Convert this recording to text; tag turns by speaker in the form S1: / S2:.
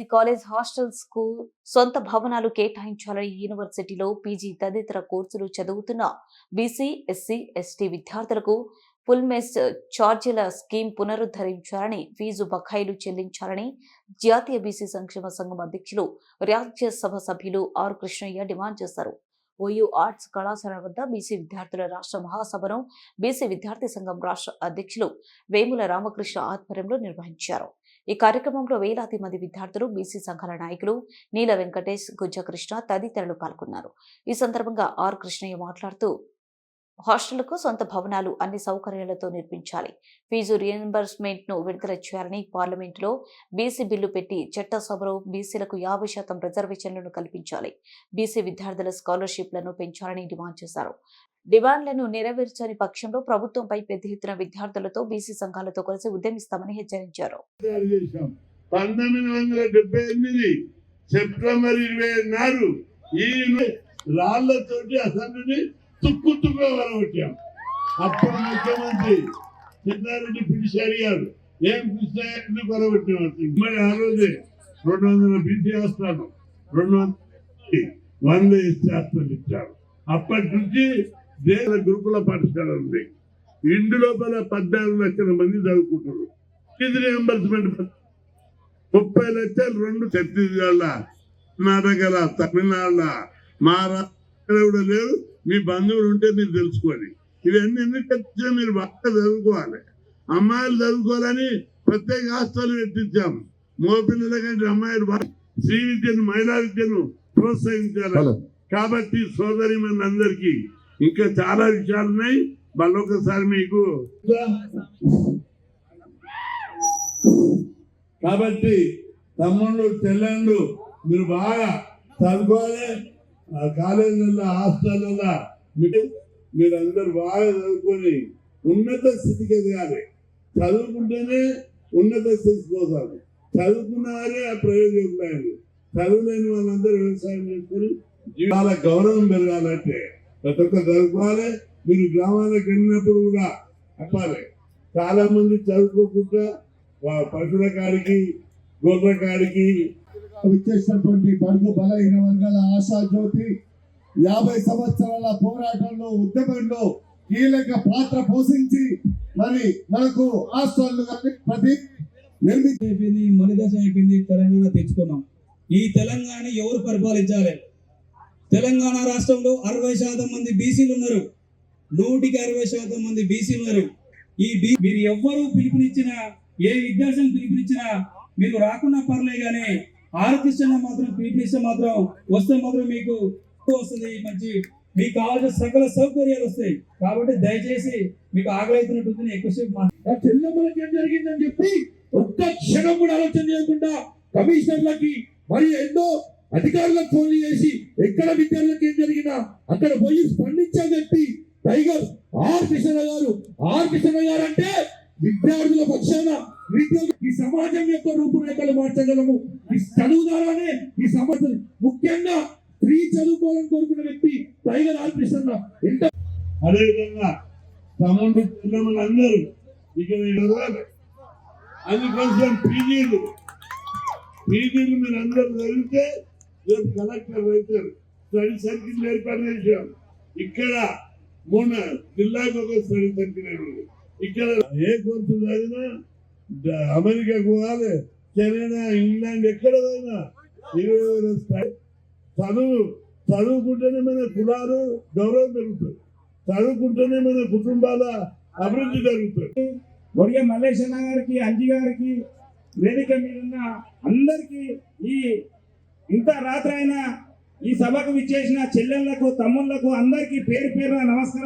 S1: BC college hostels కు సొంత భవనాలు కేటాయించాలని యూనివర్సిటీలో పీజీ తదితర కోర్సులు చదువుతున్న బీసీ, ఎస్సీ, ఎస్టీ విద్యార్థులకు ఫుల్ మెస్ ఛార్జీల స్కీమ్ పునరుద్ధరించాలని, ఫీజు బకాయిలు చెల్లించాలని జాతీయ బీసీ సంక్షేమ సంఘం అధ్యక్షులు, రాజ్యసభ సభ్యులు ఆర్ కృష్ణయ్య డిమాండ్ చేశారు. ఓయూ ఆర్ట్స్ కళాశాల వద్ద బీసీ విద్యార్థుల రాష్ట్ర మహాసభను బీసీ విద్యార్థి సంఘం రాష్ట్ర అధ్యక్షులు వేముల రామకృష్ణ ఆధ్వర్యంలో నిర్వహించారు. ఈ కార్యక్రమంలో వేలాది మంది విద్యార్థులు, బీసీ సంఘాల నాయకులు, నీల వెంకటేష్, గుజ్జకృష్ణ తదితరులు పాల్గొన్నారు. ఈ సందర్భంగా ఆర్ కృష్ణయ్య మాట్లాడుతూ, హాస్టళ్లకు సొంత భవనాలు అన్ని సౌకర్యాలతో నిర్మించాలి, ఫీజు రియంబర్స్మెంట్ ను విడుదల చేయాలని, పార్లమెంటులో బీసీ బిల్లు పెట్టి చట్టసభలో బీసీలకు 50% రిజర్వేషన్లను కల్పించాలి, బీసీ విద్యార్థుల స్కాలర్షిప్లను పెంచాలని డిమాండ్ చేశారు. డిమాండ్లను నెరవేర్చని పక్షంలో ప్రభుత్వంపై పెద్ద ఎత్తున విద్యార్థులతో, బీసీ సంఘాలతో కలిసి ఉద్యమిస్తామని హెచ్చరించారు.
S2: 1978 సెప్టెంబర్ 24 ఈ రాళ్లతోటి అసెంబ్లీని తుక్కుతుగా వరగొట్టాం. అప్పుడు ముఖ్యమంత్రి చిన్నారెడ్డి పిలిచి అడిగారు, ఏం కృష్ణ వరగొట్టాం. మరి ఆ రోజే 200 బీసీ హాస్టల్, 200 ఎస్సీ హాస్టల్ ఇచ్చారు. అప్పటి నుంచి దేశ గురుకుల పాఠశాల ఉంది. ఇంటి లోపల 14 లక్షల మంది చదువుకుంటారు. ఫీజు రియంబర్స్మెంట్ 30 లక్షలు 2 ఛత్తీస్గఢ్, కర్ణాటకల, తమిళనాడులో, మహారాష్ట్ర కూడా లేదు. మీ బంధువులు ఉంటే మీరు తెలుసుకోండి. ఇవన్నీ ఎందుకంటే మీరు బాగా చదువుకోవాలి. అమ్మాయిలు చదువుకోవాలని ప్రత్యేక హాస్టల్ పెట్టించాము. మగపిల్లల కంటే అమ్మాయిలు స్త్రీ విద్యను, మహిళా విద్యను ప్రోత్సహించాలి. కాబట్టి సోదరి మనందరికీ ఇంకా చాలా విషయాలు ఉన్నాయి. మళ్ళొకసారి మీకు కాబట్టి తమ్ముళ్ళు, చెల్లెళ్ళు మీరు బాగా చదువుకోవాలి. కాలేజీలలో, హాస్టల్లో మీరందరూ బాగా చదువుకొని ఉన్నత స్థితికి ఎదగాలి. చదువుకుంటేనే ఉన్నత స్థితికి పోతారు. చదువుకున్న వారే ఆ ప్రయోజకులు. చదువులేని వాళ్ళందరూ వ్యవసాయం చేసుకుని జీవాల గౌరవం పెరగాలంటే ప్రతి ఒక్కరు చదువుకోవాలి. మీరు గ్రామాలకు వెళ్ళినప్పుడు కూడా చెప్పాలి. చాలా మంది చదువుకోకుండా పశువుల కాడికి, గొర్రెల కాడికి
S3: వచ్చేసినటువంటి బడుగు బలహీన వర్గాల ఆశా జ్యోతి 50 సంవత్సరాల పోరాటంలో, ఉద్యమంలో కీలక పాత్ర పోషించి మరి మనకు హాస్టళ్లు ప్రతి నిర్మించి
S4: అయిపోయింది, మలిదశ అయిపోయింది. తెలంగాణ తెచ్చుకున్నాం. ఈ తెలంగాణ ఎవరు పరిపాలించాలి? తెలంగాణ రాష్ట్రంలో 60% మంది బీసీలు ఉన్నారు. 160% మంది బీసీలు ఉన్నారు. మీరు ఎవ్వరూ పిలుపునిచ్చినా, ఏ విద్యాసం పిలుపునిచ్చినా మీరు రాకుండా పర్లే, కానీ ఆర్కిస్ట్రా మాత్రం పిలుపునిస్తే మాత్రం వస్తే మాత్రం మీకు వస్తుంది. మంచి మీకు కావాల్సిన సకల సౌకర్యాలు వస్తాయి. కాబట్టి దయచేసి మీకు ఆకలి అవుతున్నట్టుంది ఎక్కువసేపు
S3: చెల్లెమ్మలకి ఏం జరిగిందని చెప్పి ఒక్క క్షణం కూడా ఆలోచన చేయకుండా కమిషనర్లకి మరి ఎన్నో అధికారులకు ఫోన్ చేసి ఎక్కడ విద్యార్థులకు ఏం జరిగినా అక్కడ పోయి స్పందించే వ్యక్తి టైగర్ ఆర్ కృష్ణ గారు. ఆర్ కృష్ణ గారు అంటే విద్యార్థుల పక్షాన ఈ సమాజం యొక్క రూపురేఖలు మార్చగలము. ఈ చదువు ద్వారానే ఈ సమాజం, ముఖ్యంగా స్త్రీ చదువుకోవాలని కోరుకున్న వ్యక్తి టైగర్ ఆర్ కృష్ణ.
S2: అదేవిధంగా తమ్ముడు, పిల్లలందరూ ఇక్కడ అందుకోసం పీజీలు మీరు అందరూ చదివితే రేపు కలెక్టర్ అవుతారు. స్టడీ సర్కిల్ ఏర్పాటు చేశాం. ఇక్కడ 3 జిల్లాకు ఒక స్టడీ సర్కిల్. ఇక్కడ ఏ కోర్సు చదివినా అమెరికాకు పోవాలి, కెనడా, ఇంగ్లాండ్ ఎక్కడ పోయినా 20 చదువుకుంటేనే మన కులాలు గౌరవం పెరుగుతుంది. చదువుకుంటేనే మన కుటుంబాల అభివృద్ధి జరుగుతుంది.
S4: ఒడిగే మల్లేశన్న గారికి, అంజి గారికి, వేదిక మీద ఉన్న అందరికీ, ఈ ఇంత రాత్రి అయినా ఈ సభకు విచ్చేసిన చెల్లెళ్లకు, తమ్ముళ్లకు అందరికీ పేరు పేరున నమస్కారం.